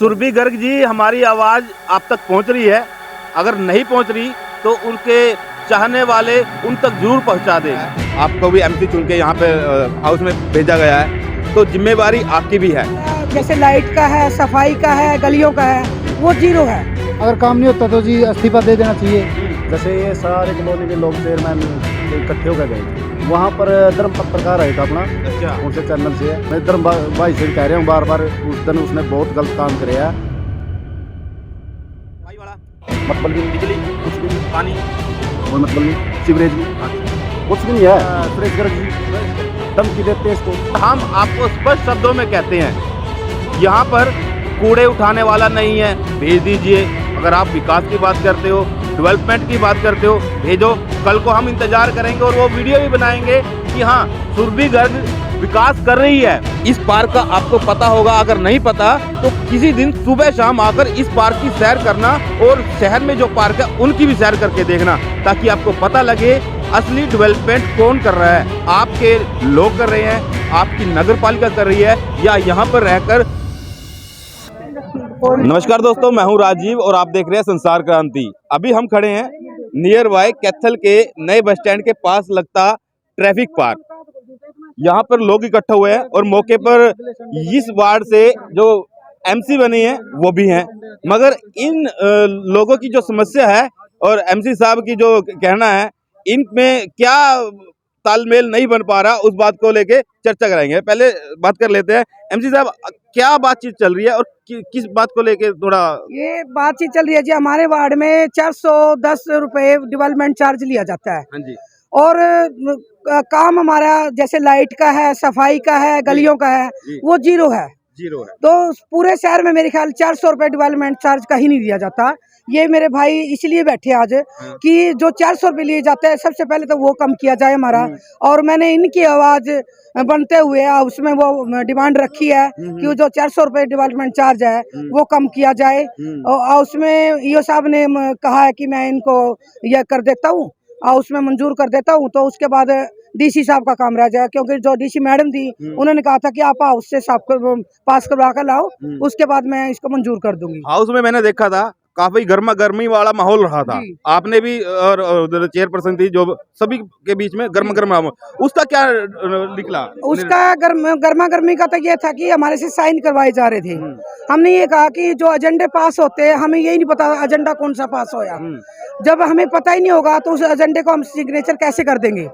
सुरभि गर्ग जी, हमारी आवाज़ आप तक पहुंच रही है। अगर नहीं पहुंच रही तो उनके चाहने वाले उन तक जरूर पहुंचा दें। आपको भी एमसी चुन के यहाँ पे हाउस में भेजा गया है, तो जिम्मेवारी आपकी भी है। जैसे लाइट का है, सफाई का है, गलियों का है, वो जीरो है। अगर काम नहीं होता तो जी इस्तीफा दे देना चाहिए। जैसे ये सारे कॉलोनी के लोग चेयरमैन इकट्ठे होकर गए, वहाँ पर धर्म पत्रकार आया था अपना, अच्छा, उनसे चैनल से मैं धर्म भाई से कह रहा हूँ बार बार, उस दिन उसने बहुत गलत काम कराया। मतलब भी बिजली, कुछ भी नहीं, पानी, और मतलब नहीं सीवरेज भी कुछ भी नहीं है। सुरेश गर्ग जी धमकी देते हैं इसको। हम आपको स्पष्ट शब्दों में कहते हैं, यहाँ पर कूड़े उठाने वाला नहीं है, भेज दीजिए। अगर आप विकास की बात करते हो, डेवलपमेंट की बात करते हो, भेजो। कल को हम इंतजार करेंगे और वो वीडियो भी बनाएंगे कि हाँ, सुरभि गर्ग विकास कर रही है। इस पार्क का आपको पता होगा, अगर नहीं पता तो किसी दिन सुबह शाम आकर इस पार्क की सैर करना और शहर में जो पार्क है उनकी भी सैर करके देखना, ताकि आपको पता लगे असली डेवलपमेंट कौन कर रहा है। आपके लोग कर रहे हैं, आपकी नगर पालिका कर रही है, या यहाँ पर रहकर। नमस्कार दोस्तों, मैं हूं राजीव और आप देख रहे हैं संसार क्रांति। अभी हम खड़े हैं नियर बाय कैथल के नए बस स्टैंड के पास लगता ट्रैफिक पार्क। यहाँ पर लोग इकट्ठा हुए हैं और मौके पर इस वार्ड से जो एमसी बनी है वो भी हैं, मगर इन लोगों की जो समस्या है और एमसी साहब की जो कहना है, इनमें क्या तालमेल नहीं बन पा रहा, उस बात को लेके चर्चा कराएंगे। पहले बात कर लेते हैं, एमसी साहब क्या बातचीत चल रही है और किस बात को लेके थोड़ा। ये बातचीत चल रही है जी, हमारे वार्ड में 410 रुपए डेवलपमेंट चार्ज लिया जाता है। हाँ जी, और काम हमारा जैसे लाइट का है, सफाई का है, गलियों का है, वो जीरो है। जीरो है। तो पूरे शहर में मेरे ख्याल 400 रुपए डेवलपमेंट चार्ज का ही नहीं दिया जाता। ये मेरे भाई इसलिए बैठे आज कि जो 400 रुपए लिए जाते हैं, सबसे पहले तो वो कम किया जाए हमारा। और मैंने इनकी आवाज बनते हुए उसमें वो डिमांड रखी है कि जो 400 रुपए डेवलपमेंट चार्ज है वो कम किया जाए। और उसमें ईओ साहब ने कहा है कि मैं इनको यह कर देता हूँ और उसमें मंजूर कर देता हूँ, तो उसके बाद डीसी साहब का काम रह जाए, क्योंकि जो डीसी मैडम थी उन्होंने कहा था कि आप हाउस से साफ कर पास करवा कर लाओ, उसके बाद मैं इसको मंजूर कर दूंगी। हाउस में मैंने देखा था काफी गर्मा गर्मी वाला माहौल रहा था। आपने भी और चेयरपर्सन थी, जो सभी के बीच में गर्मा गर्मा, उसका क्या निकला? उसका गर्मा गर्मी का तो ये था कि हमारे से साइन करवाए जा रहे थे। हमने ये कहा कि जो एजेंडे पास होते हैं, हमें यही नहीं पता एजेंडा कौन सा पास होया। जब हमें पता ही नहीं होगा तो उस एजेंडे को हम सिग्नेचर कैसे कर देंगे?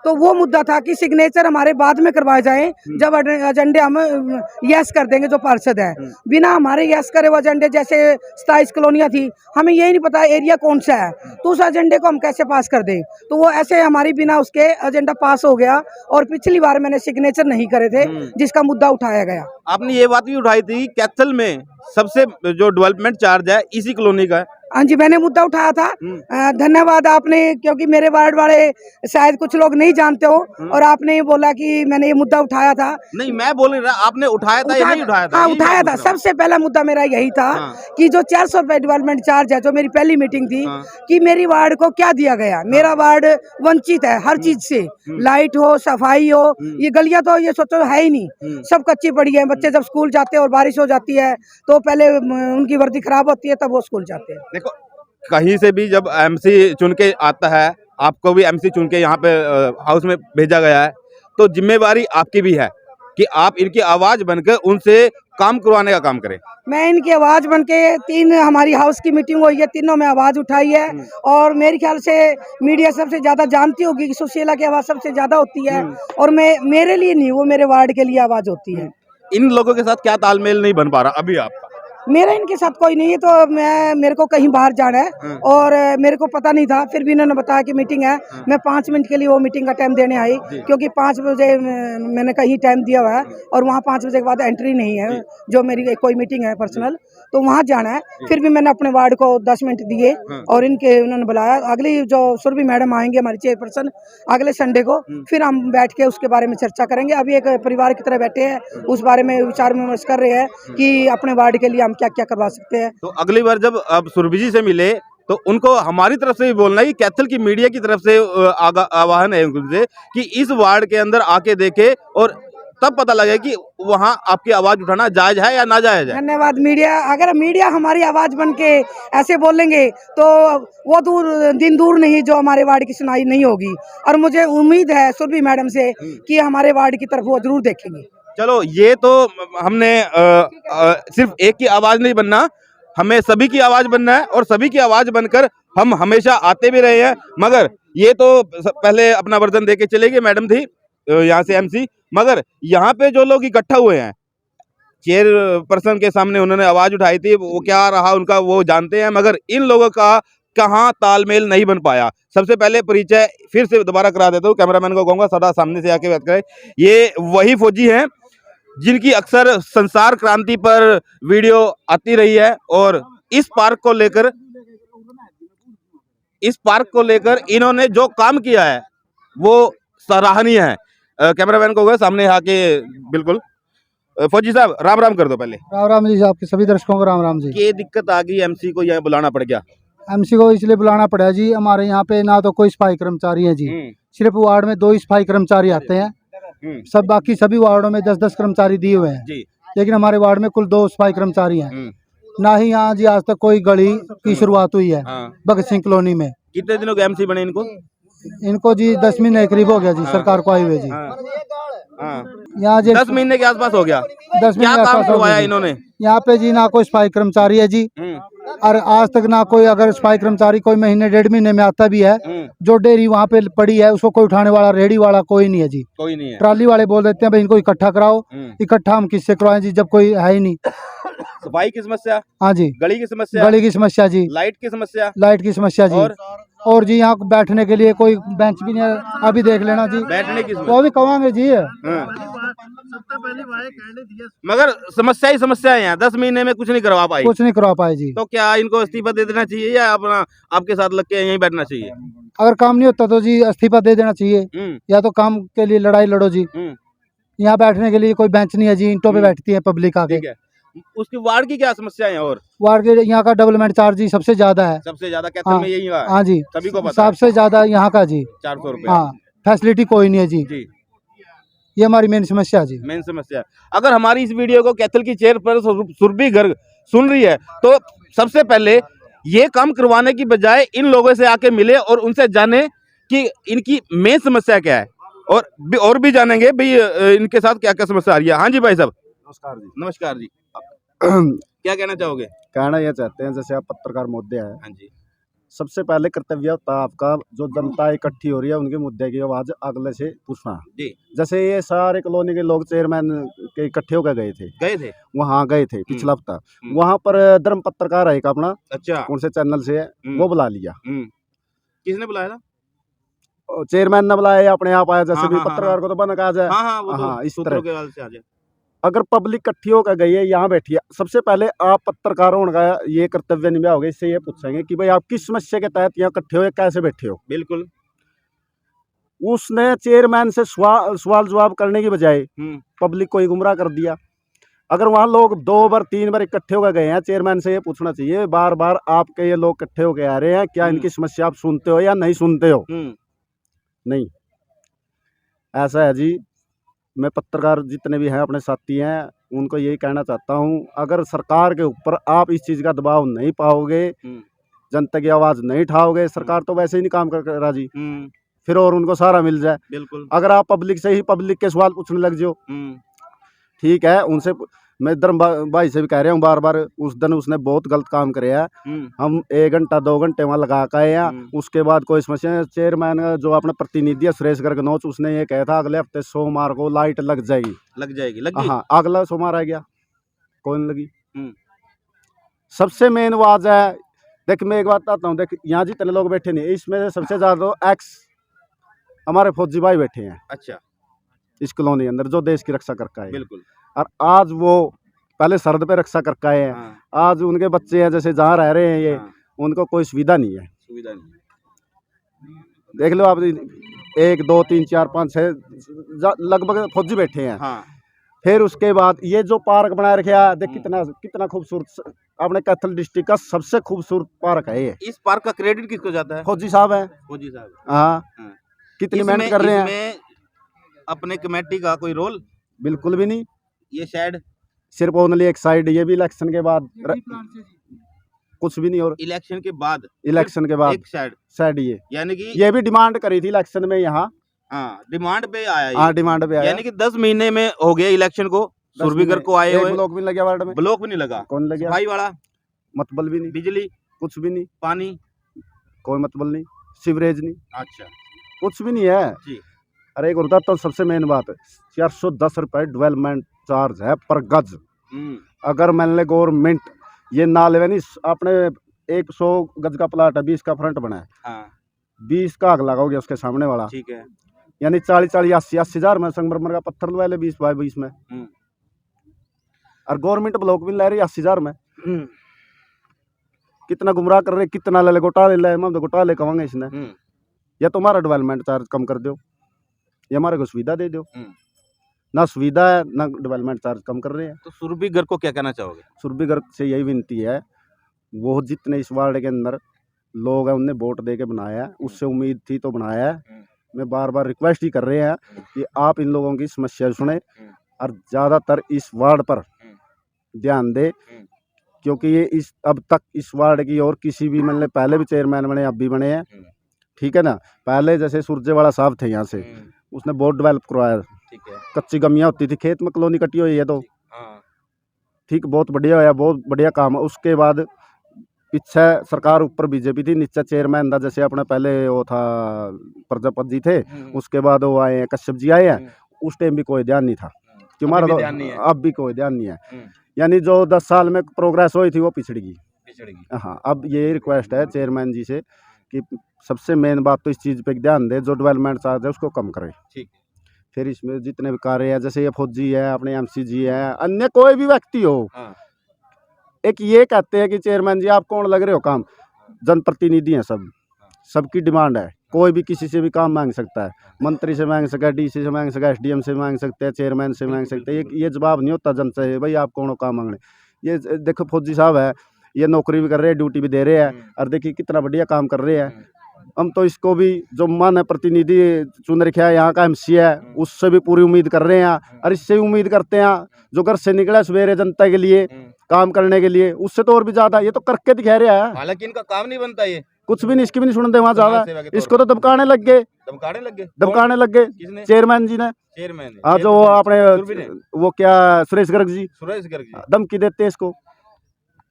तो वो मुद्दा था कि सिग्नेचर हमारे बाद में करवाए जाए, जब एजेंडे हम यस कर देंगे जो पार्षद है। बिना हमारे यस करे वो एजेंडे, जैसे 27 कॉलोनियां थी, हमें यही नहीं पता एरिया कौन सा है, तो उस एजेंडे को हम कैसे पास कर दें? तो वो ऐसे हमारी बिना उसके एजेंडा पास हो गया। और पिछली बार मैंने सिग्नेचर नहीं करे थे, जिसका मुद्दा उठाया गया। आपने ये बात भी उठाई थी, कैथल में सबसे जो डेवलपमेंट चार्ज है इसी कॉलोनी का है। हाँ जी, मैंने मुद्दा उठाया था। धन्यवाद आपने, क्योंकि मेरे वार्ड वाले शायद कुछ लोग नहीं जानते हो, और आपने ये बोला कि मैंने ये मुद्दा उठाया था। नहीं, मैं बोल नहीं रहा, आपने उठाया था या नहीं उठाया था? हाँ, उठाया था। सबसे पहला मुद्दा मेरा यही था कि जो 400 रुपए डेवलपमेंट चार्ज है, जो मेरी पहली मीटिंग थी, कि मेरी वार्ड को क्या दिया गया। मेरा वार्ड वंचित है हर चीज से, लाइट हो, सफाई हो, ये गलियां तो ये सोचो है ही नहीं, सब कच्ची पड़ी है। बच्चे जब स्कूल जाते हैं और बारिश हो जाती है तो पहले उनकी वर्दी खराब होती है, तब वो स्कूल जाते हैं। देखो, कहीं से भी जब एमसी चुन के आता है, आपको भी एमसी चुन के यहाँ पे हाउस में भेजा गया है, तो जिम्मेवारी आपकी भी है कि आप इनकी आवाज बनकर उनसे काम करवाने का काम करें। मैं इनकी आवाज बनके 3 हमारी हाउस की मीटिंग हुई है, तीनों में आवाज उठाई है। और मेरे ख्याल से मीडिया सबसे ज्यादा जानती होगी कि सुशीला की आवाज सबसे ज्यादा होती है, और मेरे लिए नहीं, वो मेरे वार्ड के लिए आवाज होती है। इन लोगों के साथ क्या तालमेल नहीं बन पा रहा अभी आपका? मेरा इनके साथ कोई नहीं है, तो मेरे को कहीं बाहर जाना है और मेरे को पता नहीं था, फिर भी इन्होंने बताया कि मीटिंग है। मैं 5 मिनट के लिए वो मीटिंग का टाइम देने आई, क्योंकि 5 बजे मैंने कहीं टाइम दिया हुआ है और वहाँ 5 बजे के बाद एंट्री नहीं है, जो मेरी कोई मीटिंग है पर्सनल, तो वहाँ जाना है। फिर भी मैंने अपने वार्ड को 10 मिनट दिए और उन्होंने बुलाया। अगली जो सुरभि मैडम आएंगे हमारी चेयरपर्सन, अगले संडे को, फिर हम बैठ के उसके बारे में चर्चा करेंगे। अभी एक परिवार की तरह बैठे हैं, उस बारे में विचार विमर्श कर रहे हैं कि अपने वार्ड के लिए हम क्या क्या करवा सकते हैं। तो अगली बार जब अब सुरभि जी से मिले तो उनको हमारी तरफ से भी बोलना है कि कैथल की मीडिया की तरफ से आह्वान है उनसे कि इस वार्ड के अंदर आके देखे और तब पता लगे कि वहाँ आपकी आवाज उठाना जायज है या नाजायज है। धन्यवाद मीडिया। अगर मीडिया हमारी आवाज बन के ऐसे बोलेंगे तो वो दिन दूर नहीं जो हमारे वार्ड की सुनाई नहीं होगी। और मुझे उम्मीद है सुरभि मैडम से कि हमारे वार्ड की तरफ वो जरूर देखेंगे। चलो, ये तो हमने सिर्फ एक की आवाज नहीं बनना, हमें सभी की आवाज बनना है और सभी की आवाज बनकर हम हमेशा आते भी रहे हैं। मगर ये तो पहले अपना वर्जन दे के चले गए, मैडम थी यहाँ से एमसी, मगर यहाँ पे जो लोग इकट्ठा हुए हैं, चेयर पर्सन के सामने उन्होंने आवाज उठाई थी, वो क्या रहा उनका वो जानते हैं, मगर इन लोगों का कहाँ तालमेल नहीं बन पाया। सबसे पहले परिचय फिर से दोबारा करा देता हूँ, कैमरामैन को कहूँगा सदा सामने से आके बात करें। ये वही फौजी हैं जिनकी अक्सर संसार क्रांति पर वीडियो आती रही है और इस पार्क को लेकर इन्होंने जो काम किया है वो सराहनीय है। कैमरामैन को कहूँगा सामने आके, बिल्कुल फौजी साहब राम राम कर दो पहले। राम राम जी, आपके सभी दर्शकों को राम राम जी। ये दिक्कत आ गई, एमसी को यहाँ बुलाना पड़ गया। एमसी को इसलिए बुलाना पड़ा जी, हमारे यहाँ पे ना तो कोई सफाई कर्मचारी है जी, सिर्फ वार्ड में 2 ही सफाई कर्मचारी आते हैं। सब बाकी सभी वार्डों में 10-10 कर्मचारी दिए हुए हैं जी। लेकिन हमारे वार्ड में कुल 2 सफाई कर्मचारी हैं। ना ही यहाँ जी आज तक कोई गली की शुरुआत हुई है भगत सिंह कॉलोनी में। कितने दिनों के एमसी बने इनको जी 10 महीने करीब हो गया जी सरकार को आए हुए जी। यहाँ जी 10 महीने के आसपास हो गया। 10 क्या महीने काम आसपास करवाया इन्होंने? यहाँ पे जी ना कोई सफाई कर्मचारी है जी, और आज तक ना कोई, अगर सफाई कर्मचारी कोई महीने 1.5 महीने में आता भी है, जो डेयरी वहाँ पे पड़ी है उसको कोई उठाने वाला, रेडी वाला कोई नहीं है जी। कोई नहीं है। ट्राली वाले बोल देते हैं भाई इनको इकट्ठा कराओ, इकट्ठा हम किससे करवाएं जी जब कोई है ही नहीं। सफाई की समस्या, हाँ जी, गली की समस्या, गली की समस्या जी, लाइट की समस्या, लाइट की समस्या जी, और जी यहाँ बैठने के लिए कोई बेंच भी नहीं है। अभी देख लेना जी, बैठने की वो भी कहेंगे जी। मगर समस्या ही समस्या है यहाँ, 10 महीने में कुछ नहीं करवा पाई। कुछ नहीं करवा पाए जी। तो क्या इनको इस्तीफा दे देना चाहिए या अपना आपके साथ लग के यहीं बैठना चाहिए? अगर काम नहीं होता तो जी इस्तीफा दे देना चाहिए, या तो काम के लिए लड़ाई लड़ो जी। यहाँ बैठने के लिए कोई बेंच नहीं है जी, ईंटों पे बैठती है पब्लिक आके। उसकी वार्ड की क्या समस्या है? और वार्ड के यहाँ का डेवलपमेंट चार्ज जी सबसे ज्यादा है, सबसे ज्यादा कैथल में यही है। हाँ जी, सभी को पता है। सबसे ज्यादा यहाँ का जी 400 रुपए। हाँ, फैसिलिटी कोई नहीं है जी। ये हमारी मेन समस्या जी, मेन समस्या। अगर हमारी इस वीडियो को कैथल की चेयर पर सुरभि गर्ग सुन रही है तो सबसे पहले ये काम करवाने की बजाय इन लोगों से आके मिले और उनसे जाने कि इनकी मेन समस्या क्या है, और भी जानेंगे भाई इनके साथ क्या क्या समस्या आ रही है। हाँ जी भाई साहब, नमस्कार जी। नमस्कार जी। क्या कहना चाहोगे? कहना यह चाहते हैं, जैसे आप पत्रकार मुद्दे हैं, हाँ जी, सबसे पहले कर्तव्य होता है आपका, जो जनता इकट्ठी हो रही है उनके मुद्दे की आवाज अगले से पूछना जी। जैसे ये सारे कॉलोनी के लोग चेयरमैन के इकट्ठे होकर गए थे वहाँ गए थे पिछला हफ्ता, वहाँ पर धर्म पत्रकार है एक अपना, अच्छा कौन से चैनल से है, वो बुला लिया। किसने बुलाया था? चेयरमैन ने बुलाया, अपने आप आया। जैसे भी पत्रकार को तो बना कहा जाए, हाँ इस तरह। अगर पब्लिक इकट्ठी होकर गई है, यहाँ बैठी है, सबसे पहले आप पत्रकारों का ये कर्तव्य निभाओगे, इससे ये पूछेंगे कि भाई आप किस समस्या के तहत यहाँ इकट्ठे हो, कैसे बैठे हो। बिल्कुल। उसने चेयरमैन से सवाल जवाब करने की बजाय पब्लिक को ही गुमराह कर दिया। अगर वहाँ लोग 2 बार 3 बार इकट्ठे होकर गए हैं, चेयरमैन से ये पूछना चाहिए बार बार आपके ये लोग इकट्ठे होकर आ रहे हैं, क्या इनकी समस्या आप सुनते हो या नहीं सुनते हो। नहीं, ऐसा है जी। मैं पत्रकार जितने भी हैं अपने साथी हैं उनको यही कहना चाहता हूं, अगर सरकार के ऊपर आप इस चीज़ का दबाव नहीं पाओगे, जनता की आवाज़ नहीं उठाओगे, सरकार तो वैसे ही नहीं काम कर रहा जी, फिर और उनको सहारा मिल जाए। बिल्कुल। अगर आप पब्लिक से ही पब्लिक के सवाल पूछने लग जाओ, ठीक है, उनसे मैं धर्म भाई से भी कह रहा हूँ बार बार, उस दिन उसने बहुत गलत काम करे है। हम 1 घंटा 2 घंटे वहाँ लगा के आए हैं, उसके बाद कोई समस्या। चेयरमैन जो अपना प्रतिनिधि है सुरेश गर्ग नोच, उसने ये कहा था अगले हफ्ते सोमवार को लाइट लग जाएगी। हाँ, अगला सोमवार आ गया, कोई नहीं लगी। सबसे मेन आवाज है, देख मैं एक बात बताता हूँ, देख यहाँ जितने लोग बैठे नहीं, इसमें सबसे ज्यादा एक्स हमारे फौजी भाई बैठे हैं। अच्छा। इस कॉलोनी के अंदर जो देश की रक्षा करके आए। बिल्कुल। और आज वो पहले सरहद पे रक्षा करके आए हैं, आज उनके बच्चे हैं जैसे जहाँ रह रहे हैं ये, उनको कोई सुविधा नहीं है। देख लो आप, 1 2 3 4 5 6 लगभग फौजी बैठे हैं। फिर उसके बाद ये जो पार्क बना रखा है, देख कितना खूबसूरत, अपने कैथल डिस्ट्रिक्ट का सबसे खूबसूरत पार्क है ये। इस पार्क का क्रेडिट किसको जाता है? फौजी साहब है। फौजी साहब, हाँ, कितनी मेहनत कर रहे हैं। अपने कमेटी का कोई रोल? बिल्कुल भी नहीं। ये शेड सिर्फ ओनली एक साइड, ये भी इलेक्शन के बाद कुछ भी नहीं। और इलेक्शन के बाद इलेक्शन के बाद एक शेड, साइड यानी कि ये भी डिमांड करी थी इलेक्शन में यहाँ। हाँ, डिमांड पे आया ये। हाँ, डिमांड पे आया। यानी कि 10 महीने में हो गया इलेक्शन को, सुरभीगर को आए हुए। ब्लॉक भी लग गया वार्ड में, ब्लॉक भी नहीं लगा, कौन लग गया? सफाई वाला, मतबल भी नहीं, बिजली, कुछ भी नहीं, पानी, कोई मतबल नहीं, सीवरेज नहीं, अच्छा कुछ भी नहीं है जी। अरे एक होता तो सबसे मेन बात है 410 रुपए डेवलपमेंट चार्ज है पर गज। अगर मान ले गवर्नमेंट ये ना ले नहीं, आपने 100 गज का प्लाट है, 20 का फ्रंट बना है, हाँ 20 का आग लगाओगे उसके सामने वाला, ठीक है, यानी 40-80 हज़ार में संगमरमर का पत्थर लगा ले 20 बाय 20 में। और गवर्नमेंट ब्लॉक भी ले रही है 80,000 में। कितना गुमराह कर रहे, कितना ले घोटाले ले, हम तो घोटाले कहेंगे इसने। या तो हमारा डेवलपमेंट चार्ज कम कर दो, या हमारे को सुविधा दे दो। ना सुविधा है ना डेवलपमेंट चार्ज कम कर रहे हैं। तो सुरभीगर को क्या कहना चाहोगे? सुरभीगर से यही विनती है, वो जितने इस वार्ड के अंदर लोग हैं उनने वोट दे के बनाया है, उससे उम्मीद थी तो बनाया है। मैं बार बार रिक्वेस्ट ही कर रहे हैं कि आप इन लोगों की समस्या सुने और ज़्यादातर इस वार्ड पर ध्यान दे, क्योंकि ये इस अब तक इस वार्ड की और किसी भी मतलब पहले भी चेयरमैन बने, अब भी बने हैं, ठीक है ना। पहले जैसे सुरजेवाला साहब थे यहाँ से, उसने बहुत डेवलप करवाया, ठीक है, कच्ची गमियाँ होती थी, खेत में कॉलोनी कटी हुई है तो ठीक, बहुत बढ़िया है, बहुत बढ़िया काम है। उसके बाद पीछे सरकार ऊपर बीजेपी थी, नीचे चेयरमैन था, जैसे अपने पहले वो था प्रजापति जी थे, उसके बाद वो आए हैं कश्यप जी आए हैं। उस टाइम भी कोई ध्यान नहीं था कि हमारा तो अब भी कोई ध्यान नहीं है, यानी जो 10 साल में प्रोग्रेस हुई थी वो पिछड़ेगी। हाँ, अब ये रिक्वेस्ट है चेयरमैन जी से कि सबसे मेन बात तो इस चीज़ पे ध्यान दे, जो डेवलपमेंट चार्ज है उसको कम करें। ठीक। फिर इसमें जितने भी कार्य है, जैसे ये फौजी है, अपने एमसी जी है, अन्य कोई भी व्यक्ति हो, एक ये कहते हैं कि चेयरमैन जी आप कौन लग रहे हो काम, जनप्रतिनिधि हैं सब, सबकी डिमांड है, कोई भी किसी से भी काम मांग सकता है, मंत्री से मांग सकता है, डीसी से मांग सकता है, एसडीएम से मांग सकते हैं, चेयरमैन से मांग सकते हैं। ये जवाब नहीं होता जन से, भाई आप कौन हो काम मांगने। ये देखो फौजी साहब है, ये नौकरी भी कर रहे हैं, ड्यूटी भी दे रहे हैं, और देखिए कितना बढ़िया काम कर रहे हैं। हम तो इसको भी जो मान्य प्रतिनिधि चुन रखा है यहाँ का एमसी है, उससे भी पूरी उम्मीद कर रहे हैं, और इससे भी उम्मीद करते हैं जो घर से निकला सवेरे जनता के लिए काम करने के लिए, उससे तो और भी ज्यादा। ये तो करके दिखा रहा है, हालांकि इनका काम नहीं बनता, ये कुछ भी नहीं, इसकी भी नहीं सुनते वहाँ ज्यादा, इसको तो दबकाने लग गए, दबकाने लग गए चेयरमैन जी ने। चेयरमैन हाँ, जो अपने वो क्या सुरेश गर्ग जी धमकी देते हैं इसको।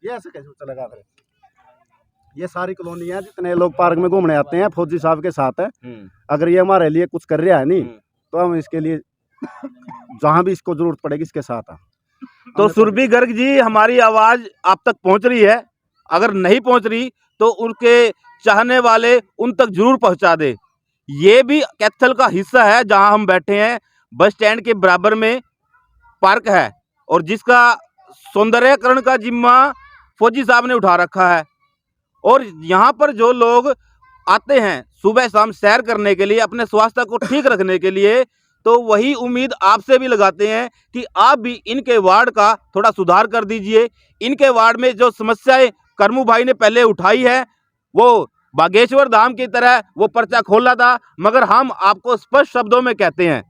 ये ऐसे कैसे चलेगा? ये सारी कॉलोनी है, जितने लोग पार्क में घूमने आते हैं फौजी साहब के साथ है, अगर ये हमारे लिए कुछ कर रहा है नहीं तो हम इसके लिए जहाँ भी इसको जरूरत पड़ेगी इसके साथ है। तो सुरभि गर्ग जी, हमारी आवाज आप तक पहुंच रही है, अगर नहीं पहुंच रही तो उनके चाहने वाले उन तक जरूर पहुंचा दे। ये भी कैथल का हिस्सा है जहां हम बैठे हैं, बस स्टैंड के बराबर में पार्क है, और जिसका सौंदर्यकरण का जिम्मा फौजी साहब ने उठा रखा है। और यहाँ पर जो लोग आते हैं सुबह शाम सैर करने के लिए, अपने स्वास्थ्य को ठीक रखने के लिए, तो वही उम्मीद आपसे भी लगाते हैं कि आप भी इनके वार्ड का थोड़ा सुधार कर दीजिए। इनके वार्ड में जो समस्याएं करमू भाई ने पहले उठाई है, वो बागेश्वर धाम की तरह वो पर्चा खोला था, मगर हम आपको स्पष्ट शब्दों में कहते हैं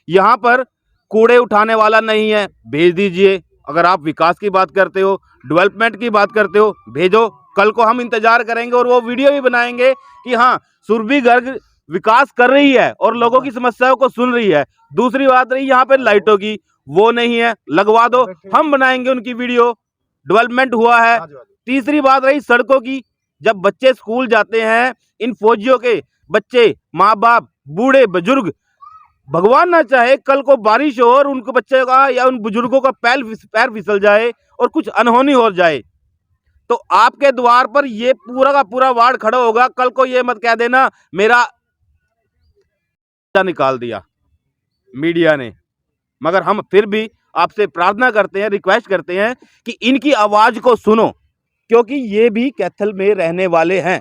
यहाँ पर कूड़े उठाने वाला नहीं है, भेज दीजिए। अगर आप विकास की बात करते हो, डेवलपमेंट की बात करते हो, भेजो, कल को हम इंतजार करेंगे और वो वीडियो भी बनाएंगे कि हाँ सुरभि गर्ग विकास कर रही है और लोगों की समस्याओं को सुन रही है। दूसरी बात रही यहाँ पे लाइटों की, वो नहीं है, लगवा दो, हम बनाएंगे उनकी वीडियो, डेवलपमेंट हुआ है। तीसरी बात रही सड़कों की, जब बच्चे स्कूल जाते हैं, इन फौजियों के बच्चे, माँ बाप, बूढ़े बुजुर्ग, भगवान ना चाहे कल को बारिश हो और उनके बच्चे का या उन बुजुर्गों का पैर फिसल जाए और कुछ अनहोनी हो जाए, तो आपके द्वार पर ये पूरा का पूरा वार्ड खड़ा होगा। कल को ये मत कह देना मेरा निकाल दिया मीडिया ने। मगर हम फिर भी आपसे प्रार्थना करते हैं, रिक्वेस्ट करते हैं कि इनकी आवाज को सुनो, क्योंकि ये भी कैथल में रहने वाले हैं।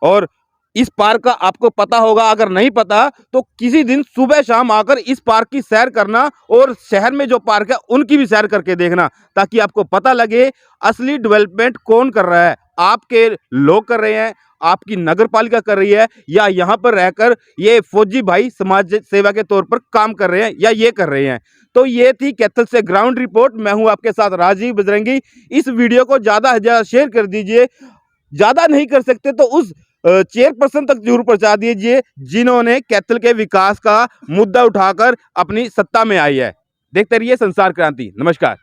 और इस पार्क का आपको पता होगा, अगर नहीं पता तो किसी दिन सुबह शाम आकर इस पार्क की सैर करना, और शहर में जो पार्क है उनकी भी सैर करके देखना, ताकि आपको पता लगे असली डेवलपमेंट कौन कर रहा है। आपके लोग कर रहे हैं, आपकी नगर पालिका कर रही है या यहाँ पर रहकर ये फौजी भाई समाज सेवा के तौर पर काम कर रहे हैं या ये कर रहे हैं। तो ये थी कैथल से ग्राउंड रिपोर्ट। मैं हूं आपके साथ राजीव बजरंगी। इस वीडियो को ज़्यादा से ज़्यादा शेयर कर दीजिए, ज़्यादा नहीं कर सकते तो उस चेयरपर्सन तक जरूर पहुंचा दीजिए जिन्होंने कैथल के विकास का मुद्दा उठाकर अपनी सत्ता में आई है। देखते रहिए संसार क्रांति। नमस्कार।